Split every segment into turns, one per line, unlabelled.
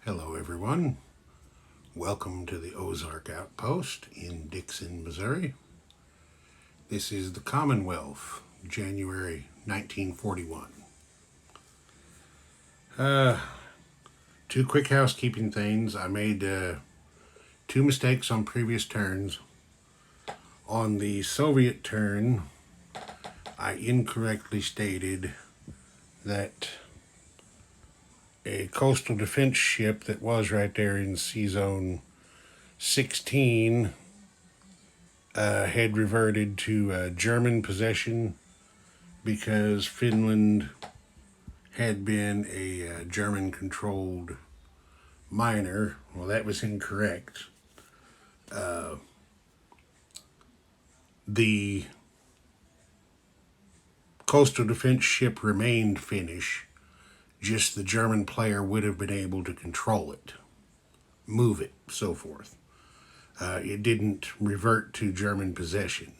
Hello everyone. Welcome to the Ozark Outpost in Dixon, Missouri. This is the Commonwealth, January 1941. Two quick housekeeping things. I made two mistakes on previous turns. On the Soviet turn, I incorrectly stated that a coastal defense ship that was right there in Sea Zone 16 had reverted to German possession because Finland had been a German-controlled minor. Well, that was incorrect. The coastal defense ship remained Finnish, just the German player would have been able to control it, move it, so forth. It didn't revert to German possession.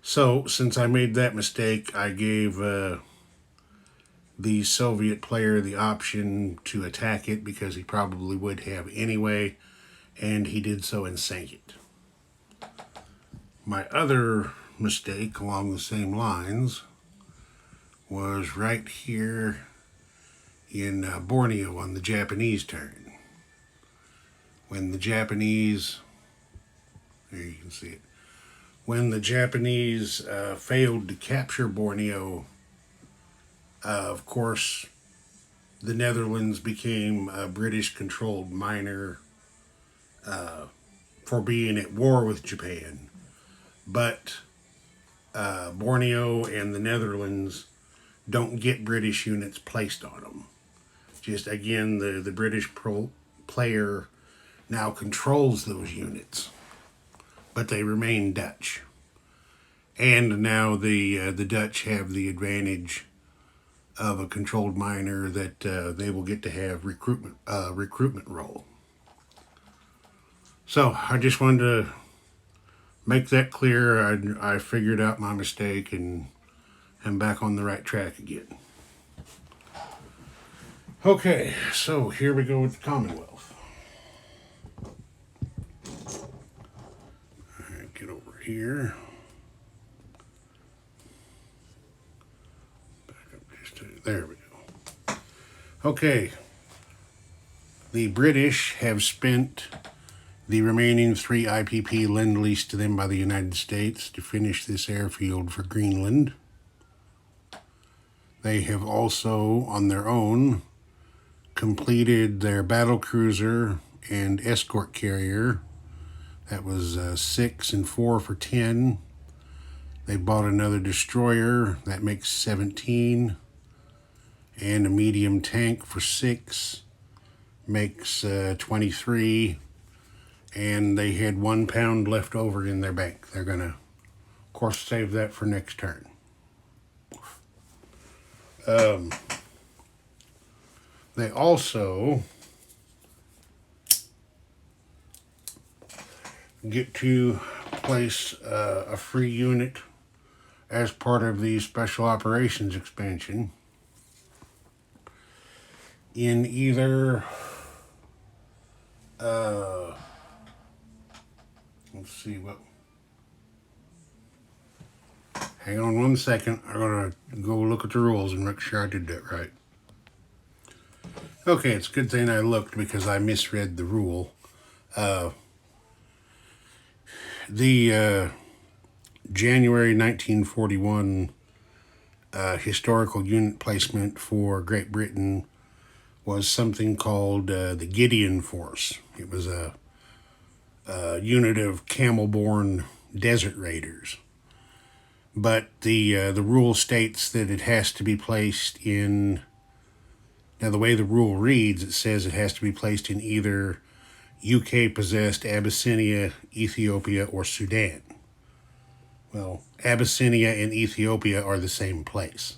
So, since I made that mistake, I gave the Soviet player the option to attack it because he probably would have anyway, and he did so and sank it. My other mistake along the same lines was right here in Borneo on the Japanese turn. When the Japanese, there you can see it, when the Japanese failed to capture Borneo, of course, the Netherlands became a British-controlled minor for being at war with Japan. But Borneo and the Netherlands don't get British units placed on them. Just again, the British player now controls those units, but they remain Dutch. And now the Dutch have the advantage of a controlled minor that they will get to have recruitment role. So I just wanted to make that clear. I figured out my mistake and I'm back on the right track again. Okay, so here we go with the Commonwealth. All right, get over here. Back up just there we go. Okay, the British have spent the remaining 3 IPP lend-lease to them by the United States to finish this airfield for Greenland. They have also, on their own, completed their battle cruiser and escort carrier. That was 6 and 4 for 10. They bought another destroyer. That makes 17. And a medium tank for 6. Makes 23. And they had £1 left over in their bank. They're going to, of course, save that for next turn. They also get to place a free unit as part of the Special Operations expansion in either let's see what. Hang on one second. I'm going to go look at the rules and make sure I did that right. Okay, it's a good thing I looked because I misread the rule. The January 1941 historical unit placement for Great Britain was something called the Gideon Force. It was a unit of camel-borne desert raiders. But the rule states that it has to be placed in... Now, the way the rule reads, it says it has to be placed in either UK-possessed Abyssinia, Ethiopia, or Sudan. Well, Abyssinia and Ethiopia are the same place.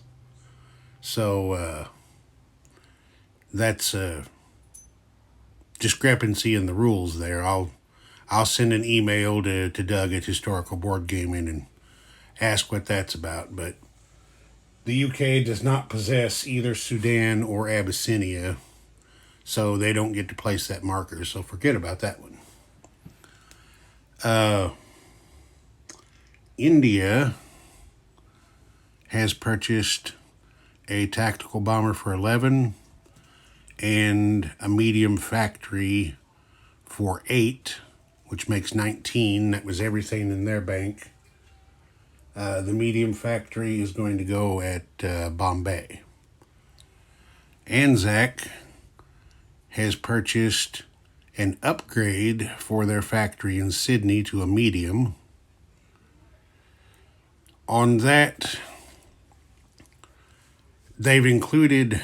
So, that's a discrepancy in the rules there. I'll send an email to Doug at Historical Board Gaming and ask what that's about, but the UK does not possess either Sudan or Abyssinia, So they don't get to place that marker, so forget about that one. India has purchased a tactical bomber for 11 and a medium factory for 8, which makes 19. That was everything in their bank. The medium factory is going to go at Bombay. Anzac has purchased an upgrade for their factory in Sydney to a medium. On that, they've included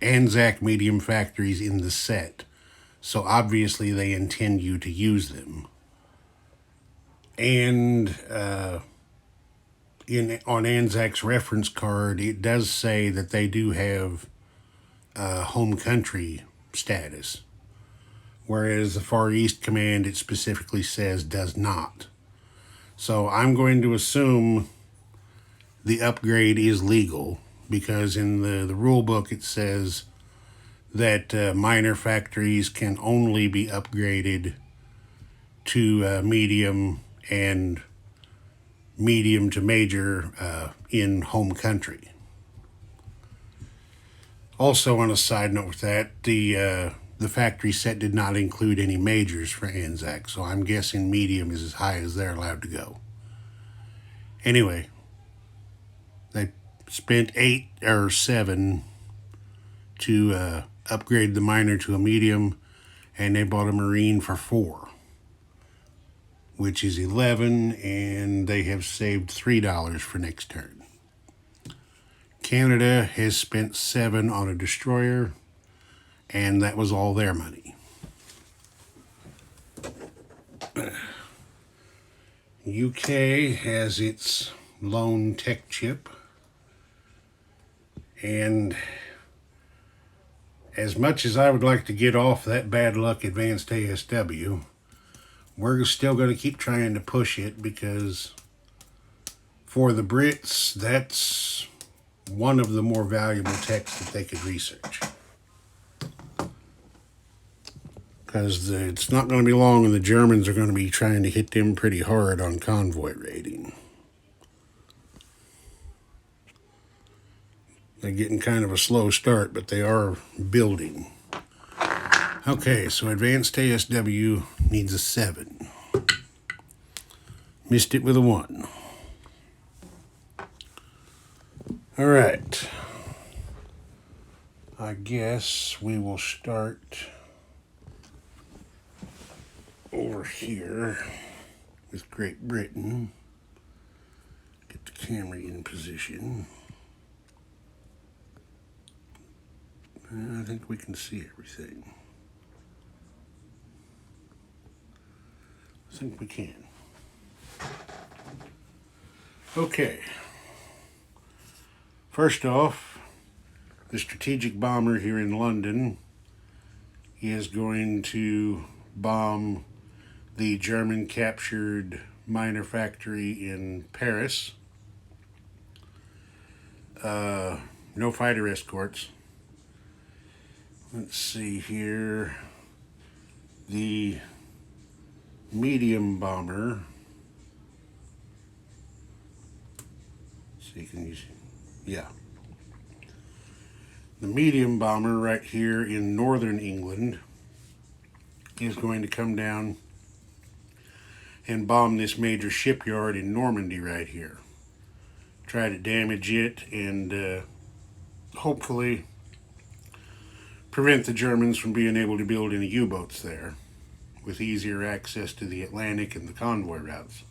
Anzac medium factories in the set, so obviously they intend you to use them. And on Anzac's reference card, it does say that they do have home country status, whereas the Far East Command, it specifically says does not. So I'm going to assume the upgrade is legal, because in the rule book it says that minor factories can only be upgraded to medium and medium to major in home country. Also, on a side note with that, the factory set did not include any majors for Anzac, so I'm guessing medium is as high as they're allowed to go. Anyway, they spent 8 or 7 to upgrade the minor to a medium, and they bought a Marine for 4, which is 11, and they have saved $3 for next turn. Canada has spent 7 on a destroyer, and that was all their money. UK has its lone tech chip, and as much as I would like to get off that bad luck advanced ASW, we're still going to keep trying to push it, because for the Brits, that's one of the more valuable techs that they could research. Because it's not going to be long and the Germans are going to be trying to hit them pretty hard on convoy raiding. They're getting kind of a slow start, but they are building. Okay, so advanced ASW needs a 7. Missed it with a 1. All right. I guess we will start over here with Great Britain. Get the camera in position. I think we can see everything. I think we can. Okay. First off, the strategic bomber here in London is going to bomb the German captured minor factory in Paris. No fighter escorts. Let's see here. The medium bomber. See, can you see? Yeah. The medium bomber right here in northern England is going to come down and bomb this major shipyard in Normandy right here. Try to damage it and hopefully prevent the Germans from being able to build any U-boats there, with easier access to the Atlantic and the convoy routes.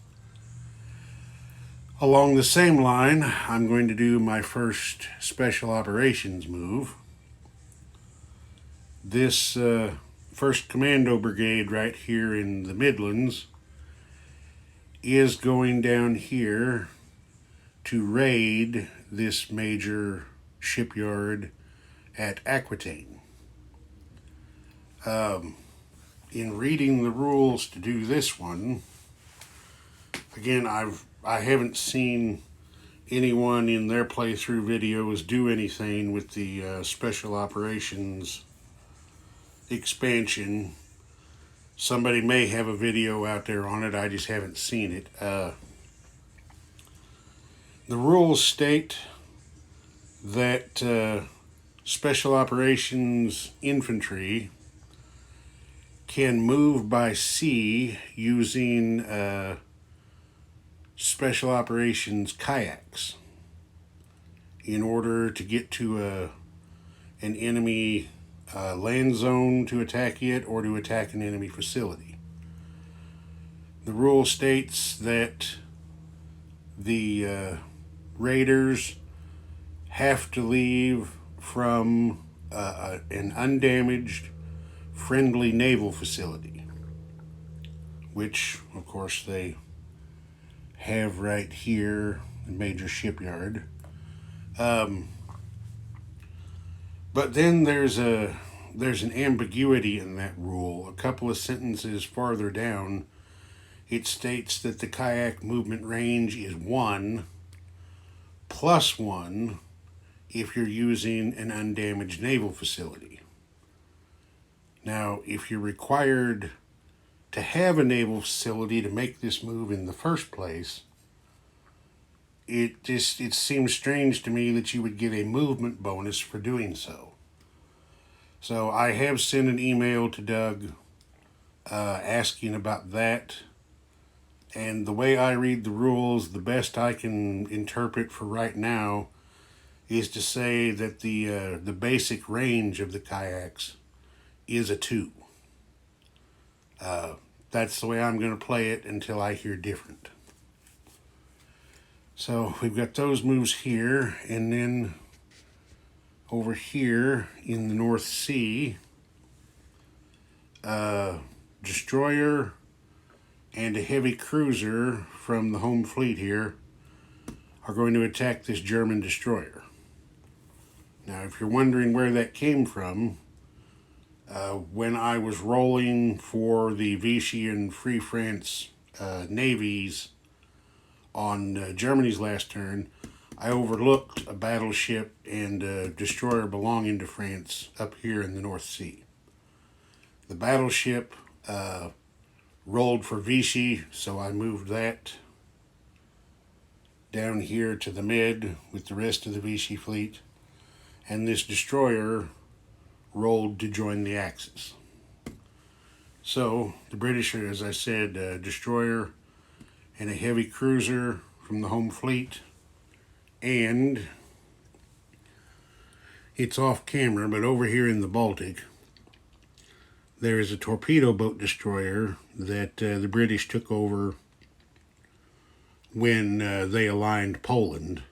Along the same line, I'm going to do my first special operations move. This 1st Commando Brigade right here in the Midlands is going down here to raid this major shipyard at Aquitaine. In reading the rules to do this one, again, I haven't seen anyone in their playthrough videos do anything with the special operations expansion. Somebody may have a video out there on it, I just haven't seen it. The rules state that Special Operations Infantry can move by sea using Special Operations kayaks in order to get to an enemy land zone to attack it or to attack an enemy facility. The rule states that the raiders have to leave from an undamaged friendly naval facility, which of course they have right here, the major shipyard. But then there's an ambiguity in that rule. A couple of sentences farther down, it states that the kayak movement range is 1 plus 1 if you're using an undamaged naval facility. Now, if you're required to have a naval facility to make this move in the first place, it seems strange to me that you would get a movement bonus for doing so. So I have sent an email to Doug asking about that. And the way I read the rules, the best I can interpret for right now is to say that the basic range of the kayaks is a 2. That's the way I'm going to play it until I hear different. So we've got those moves here, and then over here in the North Sea, destroyer and a heavy cruiser from the home fleet here are going to attack this German destroyer. Now, if you're wondering where that came from, when I was rolling for the Vichy and Free France navies on Germany's last turn, I overlooked a battleship and a destroyer belonging to France up here in the North Sea. The battleship rolled for Vichy, so I moved that down here to the mid with the rest of the Vichy fleet, and this destroyer rolled to join the Axis. So the British are, as I said, a destroyer and a heavy cruiser from the home fleet, and it's off camera, but over here in the Baltic there is a torpedo boat destroyer that the British took over when they aligned Poland.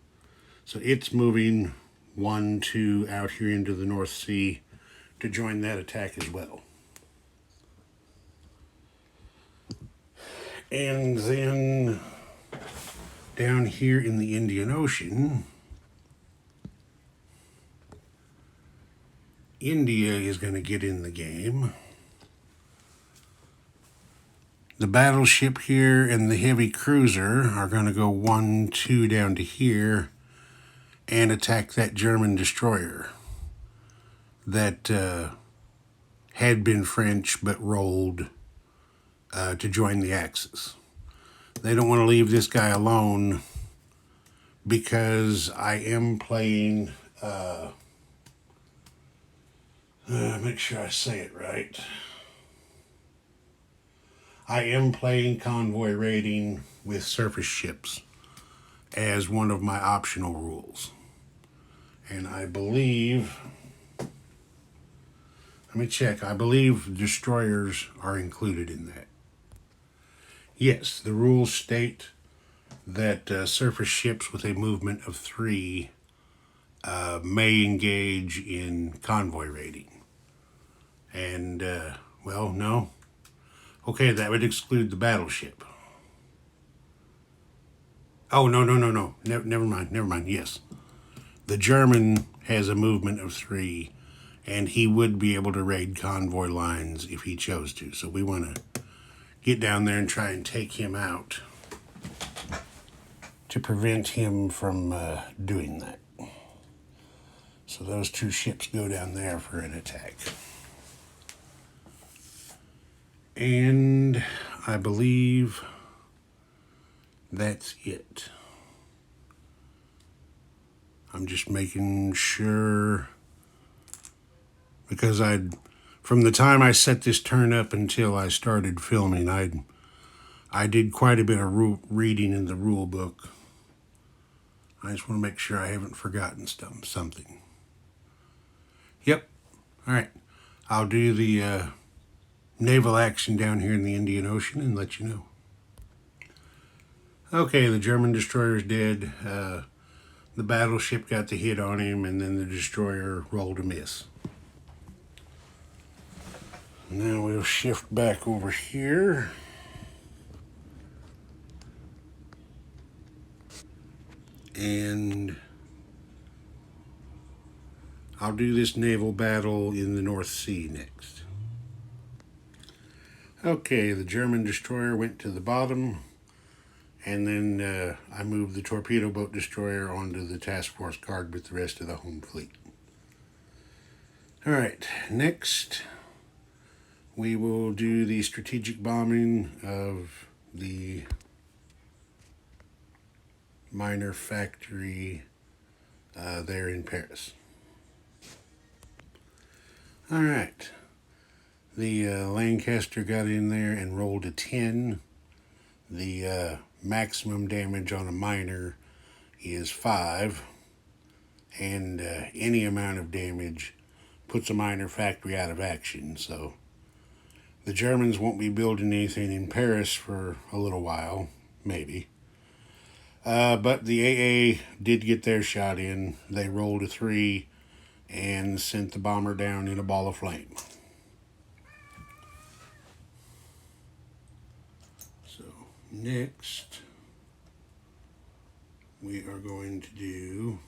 So it's moving 1, 2 out here into the North Sea to join that attack as well. And then down here in the Indian Ocean, India is going to get in the game. The battleship here and the heavy cruiser are going to go 1, 2 down to here and attack that German destroyer that had been French but rolled to join the Axis. They don't want to leave this guy alone because I am playing, make sure I say it right. I am playing convoy raiding with surface ships as one of my optional rules. And I believe, let me check, I believe destroyers are included in that. Yes, the rules state that surface ships with a movement of 3 may engage in convoy raiding. And, well, no. Okay, that would exclude the battleship. Oh, no. Never mind, yes. The German has a movement of 3, and he would be able to raid convoy lines if he chose to. So we want to get down there and try and take him out to prevent him from doing that. So those 2 ships go down there for an attack. And I believe that's it. I'm just making sure, because from the time I set this turn up until I started filming, I did quite a bit of reading in the rule book. I just want to make sure I haven't forgotten something. Yep. All right. I'll do the naval action down here in the Indian Ocean and let you know. Okay, the German destroyer's dead. The battleship got the hit on him, and then the destroyer rolled a miss. Now we'll shift back over here. And I'll do this naval battle in the North Sea next. Okay, the German destroyer went to the bottom, and then I moved the torpedo boat destroyer onto the task force guard with the rest of the home fleet. All right, next we will do the strategic bombing of the minor factory there in Paris. All right. The Lancaster got in there and rolled a 10. The maximum damage on a miner is 5. And any amount of damage puts a miner factory out of action. So the Germans won't be building anything in Paris for a little while, maybe. But the AA did get their shot in. They rolled a 3 and sent the bomber down in a ball of flame. So next, we are going to do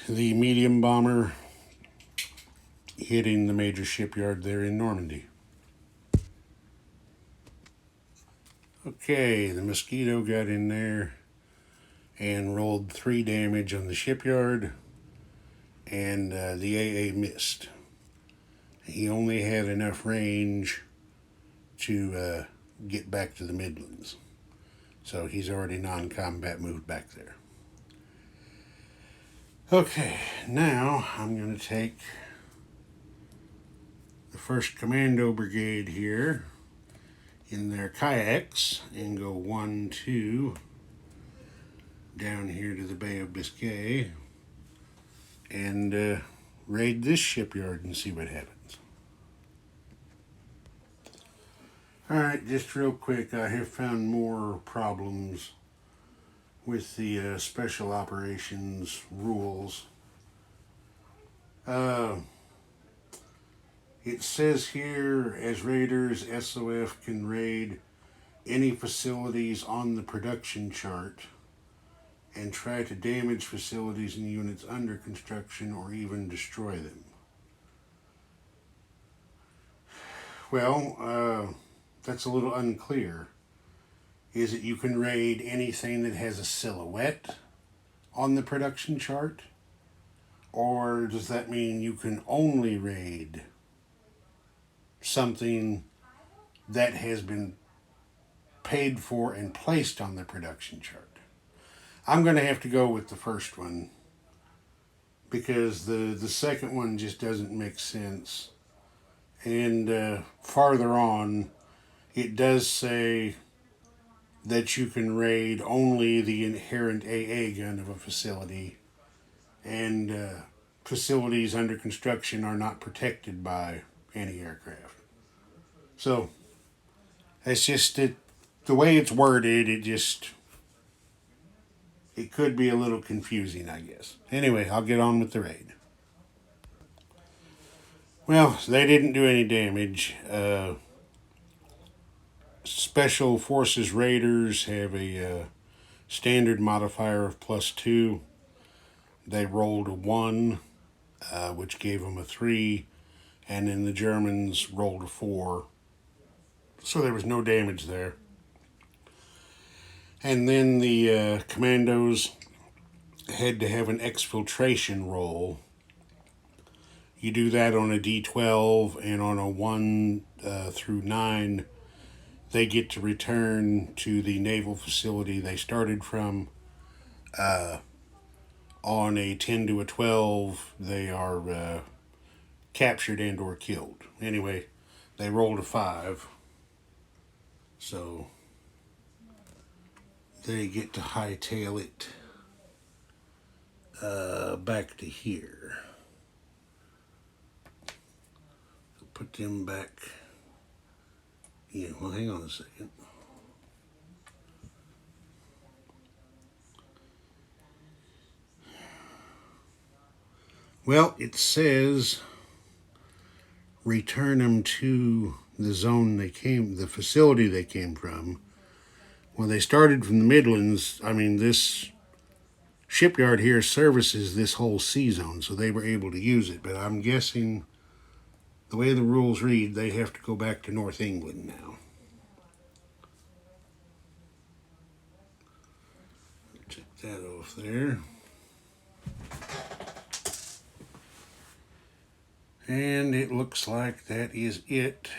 the medium bomber hitting the major shipyard there in Normandy. Okay, the Mosquito got in there and rolled 3 damage on the shipyard, and the AA missed. He only had enough range to get back to the Midlands. So he's already non-combat moved back there. Okay, now I'm going to take the 1st Commando Brigade here in their kayaks and go 1, 2 down here to the Bay of Biscay and raid this shipyard and see what happens. Alright, just real quick, I have found more problems with the special operations rules. It says here, as raiders, SOF can raid any facilities on the production chart and try to damage facilities and units under construction or even destroy them. Well, that's a little unclear. Is it you can raid anything that has a silhouette on the production chart? Or does that mean you can only raid something that has been paid for and placed on the production chart? I'm going to have to go with the first one because the second one just doesn't make sense. And farther on, it does say that you can raid only the inherent AA gun of a facility, and facilities under construction are not protected by anti-aircraft. So it's just the way it's worded, it could be a little confusing, I guess. Anyway, I'll get on with the raid. Well, they didn't do any damage. Special Forces Raiders have a standard modifier of +2. They rolled a 1, which gave them a 3, and then the Germans rolled a 4. So there was no damage there. And then the commandos had to have an exfiltration roll You do that on a D12, and on a 1 through 9, they get to return to the naval facility they started from. On a 10 to a 12, they are captured and or killed. Anyway, they rolled a 5. So they get to hightail it back to here. So put them back. Yeah, well, hang on a second. Well, it says return them to the zone the facility they came from. When they started from the Midlands, I mean, this shipyard here services this whole sea zone, so they were able to use it. But I'm guessing the way the rules read, they have to go back to North England now. Take that off there. And it looks like that is it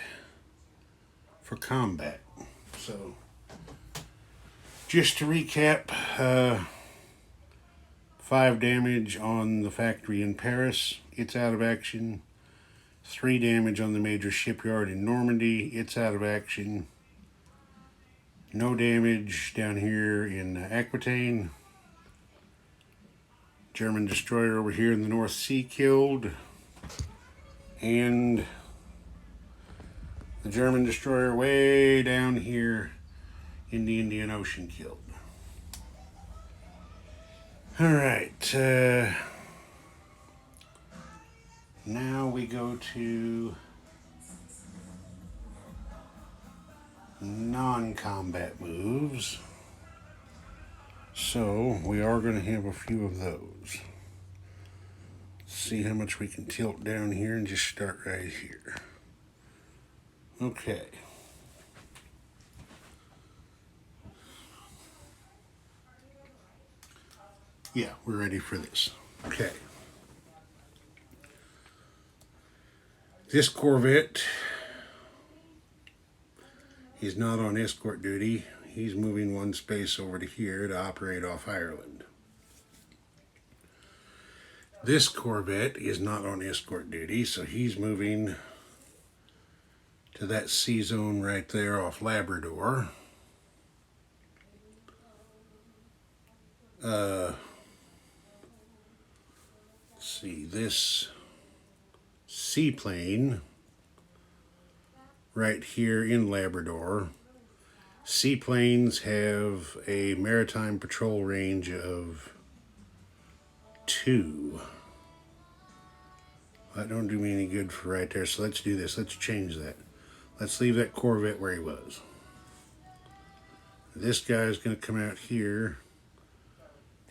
for combat. So, just to recap, 5 damage on the factory in Paris, it's out of action. 3 damage on the major shipyard in Normandy, it's out of action. No damage down here in Aquitaine. German destroyer over here in the North Sea killed. And the German destroyer way down here in the Indian Ocean killed. All right. Now we go to non-combat moves. So we are going to have a few of those. See how much we can tilt down here and just start right here. Okay. Yeah, we're ready for this. Okay. This Corvette is not on escort duty. He's moving one space over to here to operate off Ireland. This Corvette is not on escort duty, so he's moving to that sea zone right there off Labrador. Let's see, this seaplane right here in Labrador. Seaplanes have a maritime patrol range of 2. That don't do me any good for right there, so let's do this. Let's change that. Let's leave that Corvette where he was. This guy's going to come out here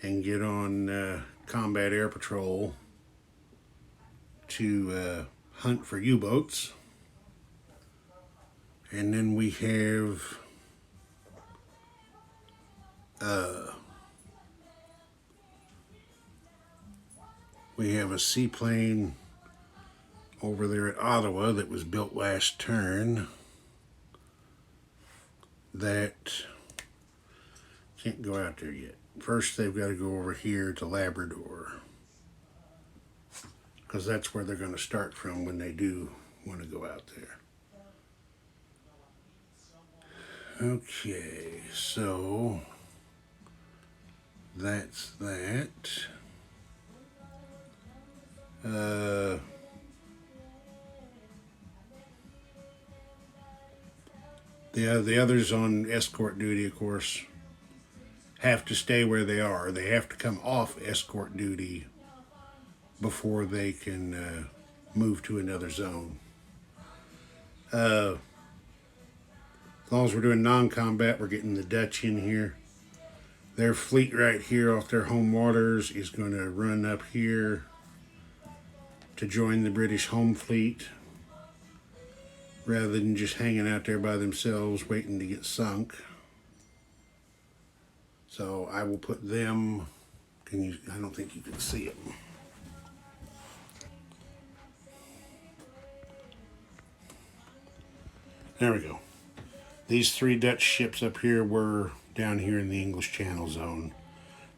and get on combat air patrol to hunt for U-boats. And then we have a seaplane over there at Ottawa that was built last turn that can't go out there yet. First they've got to go over here to Labrador, because that's where they're going to start from when they do want to go out there. Okay, so that's that. The others on escort duty, of course, have to stay where they are. They have to come off escort duty before they can move to another zone. As long as we're doing non-combat, we're getting the Dutch in here. Their fleet right here off their home waters is going to run up here to join the British home fleet, rather than just hanging out there by themselves waiting to get sunk. So I will put them, I don't think you can see them. There we go. These 3 Dutch ships up here were down here in the English Channel Zone.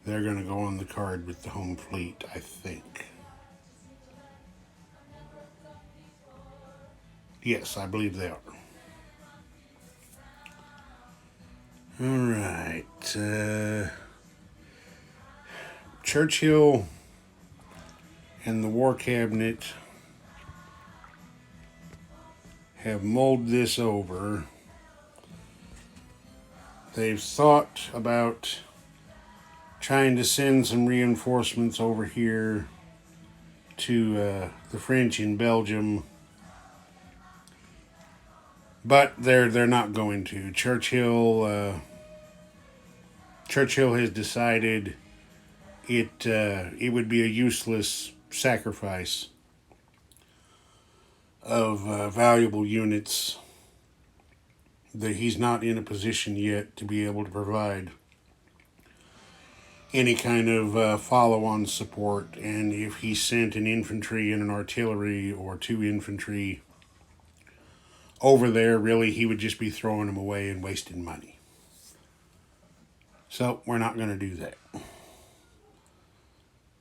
They're going to go on the card with the home fleet, I think. Yes, I believe they are. All right. Churchill and the War Cabinet have mulled this over. They've thought about trying to send some reinforcements over here to the French in Belgium, but they're not going to. Churchill has decided it would be a useless sacrifice of valuable units, that he's not in a position yet to be able to provide any kind of follow-on support. And if he sent an infantry and an artillery or 2 infantry over there, really he would just be throwing them away and wasting money. So we're not going to do that.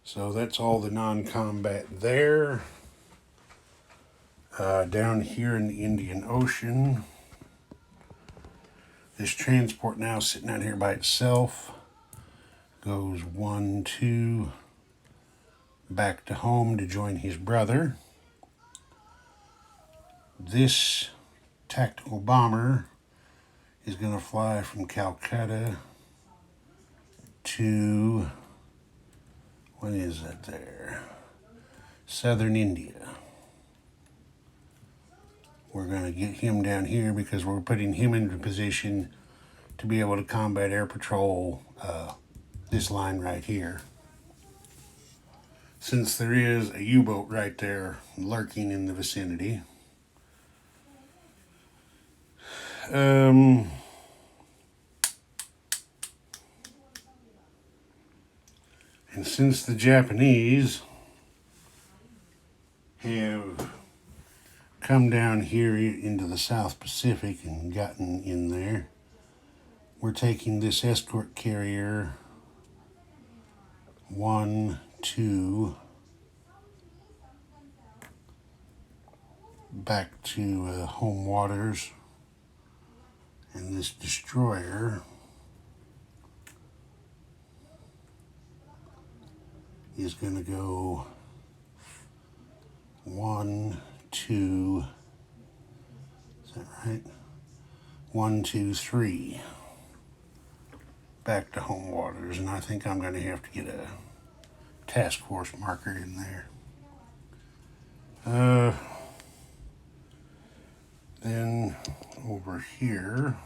So that's all the non-combat there. Down here in the Indian Ocean, this transport now sitting out here by itself goes 1, 2 back to home to join his brother. This tactical bomber is going to fly from Calcutta to, what is that there? Southern India. We're going to get him down here because we're putting him into position to be able to combat air patrol this line right here, since there is a U-boat right there lurking in the vicinity. And since the Japanese have come down here into the South Pacific and gotten in there, we're taking this escort carrier 1, 2 back to home waters, and this destroyer is going to go 1, 2, is that right? 1, 2, 3 back to home waters, and I think I'm going to have to get a task force marker in there. Then over here,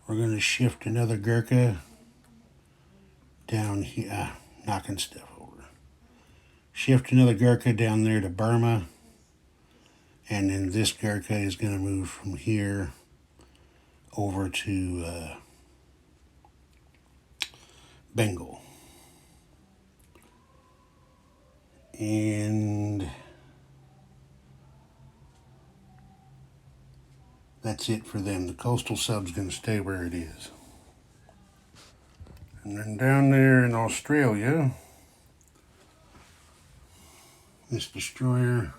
we're going to shift another Gurkha down here, knocking stuff over. Shift another Gurkha down there to Burma, and then this Gurkha is going to move from here over to Bengal. And that's it for them. The coastal sub's going to stay where it is. And then down there in Australia, this destroyer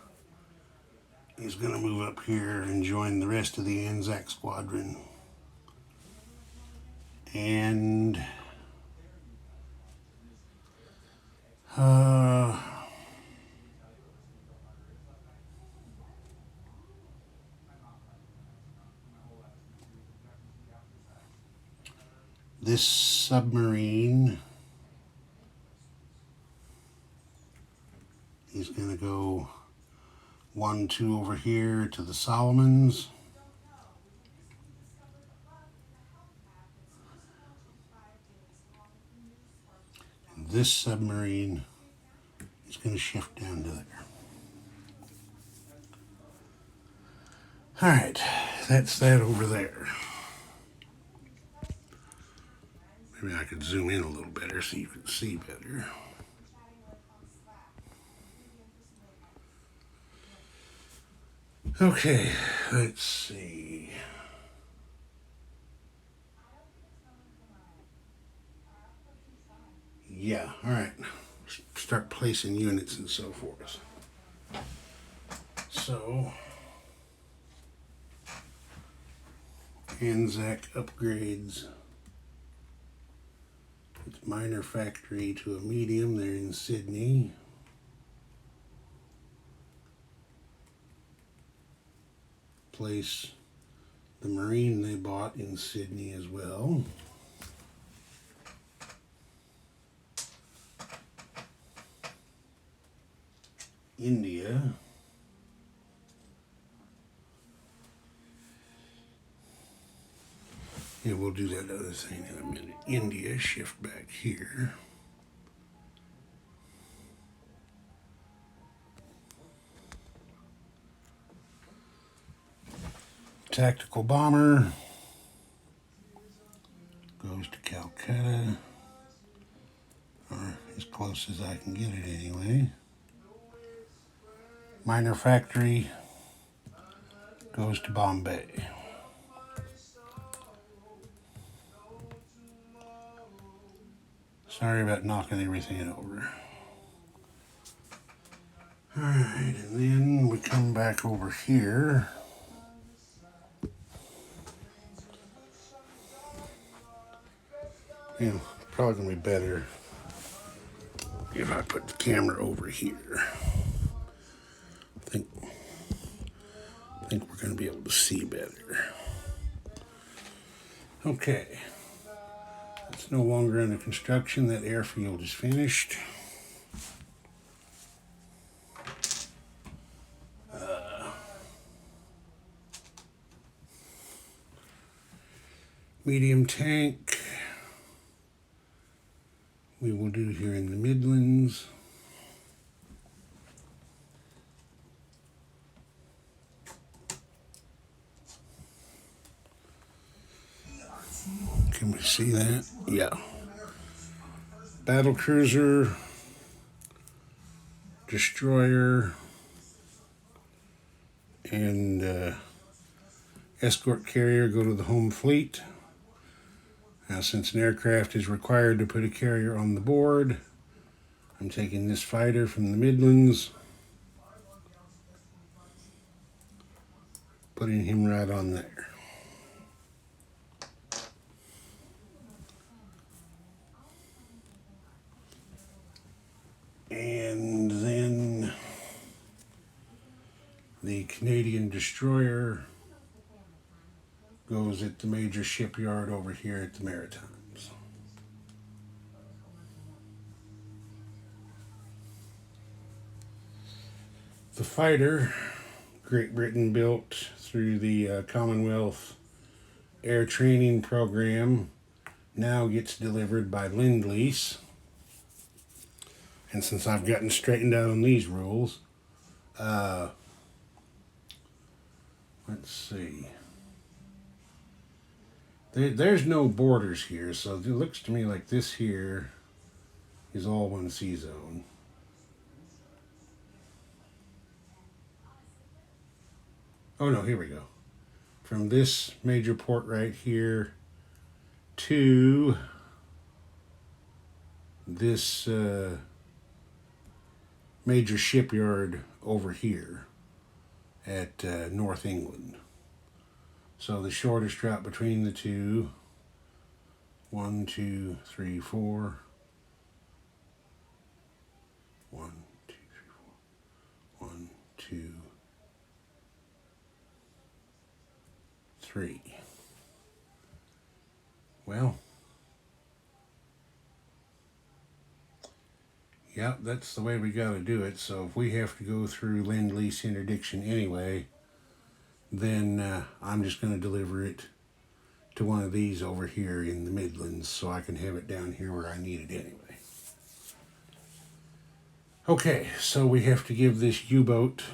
is going to move up here and join the rest of the Anzac Squadron. And this submarine is going to go 1, 2 over here to the Solomons. And this submarine is going to shift down to there. All right, that's that over there. Maybe I could zoom in a little better so you can see better. Okay, let's see. Yeah, all right. Start placing units and so forth. So, Anzac upgrades its minor factory to a medium there in Sydney. Place the Marine they bought in Sydney as well. India. Yeah, we'll do that other thing in a minute. India, shift back here. Tactical bomber goes to Calcutta, or as close as I can get it anyway. Minor factory goes to Bombay. Sorry about knocking everything over. Alright, and then we come back over here. You know, probably gonna be better if I put the camera over here. I think we're gonna be able to see better. Okay. It's no longer under construction. That airfield is finished. Medium tank we will do here in the Midlands. Can we see that? Yeah. Battle cruiser, destroyer, and escort carrier go to the home fleet. Now, since an aircraft is required to put a carrier on the board, I'm taking this fighter from the Midlands, putting him right on there. And then the Canadian destroyer goes at the major shipyard over here at the Maritimes. The fighter, Great Britain built through the Commonwealth Air Training Program, now gets delivered by Lend-Lease. And since I've gotten straightened out on these rules, let's see. There's no borders here, so it looks to me like this here is all one sea zone. Oh no, here we go. From this major port right here to this major shipyard over here at North England. So the shortest route between the two, 1, 2, 3, 4. 1, 2, 3, 4. 1, 2, 3. Well, yeah, that's the way we got to do it. So if we have to go through Lend-Lease interdiction anyway, then I'm just going to deliver it to one of these over here in the Midlands so I can have it down here where I need it anyway. Okay, so we have to give this U-boat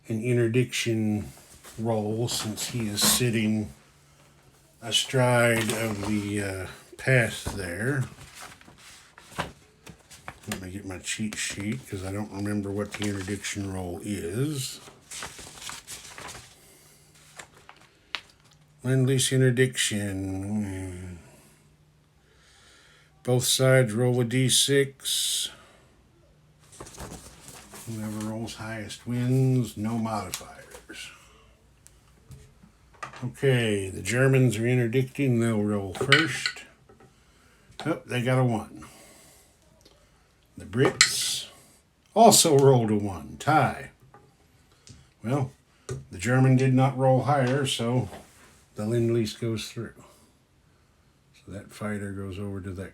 an interdiction roll since he is sitting astride of the path there. Let me get my cheat sheet because I don't remember what the interdiction roll is. Lend-Lease interdiction. Both sides roll a d6. Whoever rolls highest wins, no modifiers. Okay, the Germans are interdicting. They'll roll first. Oh, they got a 1. The Brits also rolled a 1. Tie. Well, the German did not roll higher, so the Lend-Lease goes through. So that fighter goes over to there.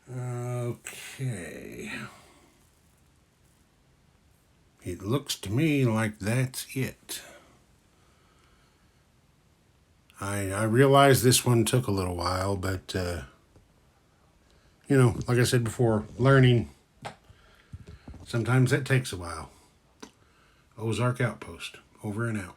Okay. It looks to me like that's it. I realize this one took a little while, but, you know, like I said before, learning, sometimes that takes a while. Ozark Outpost, over and out.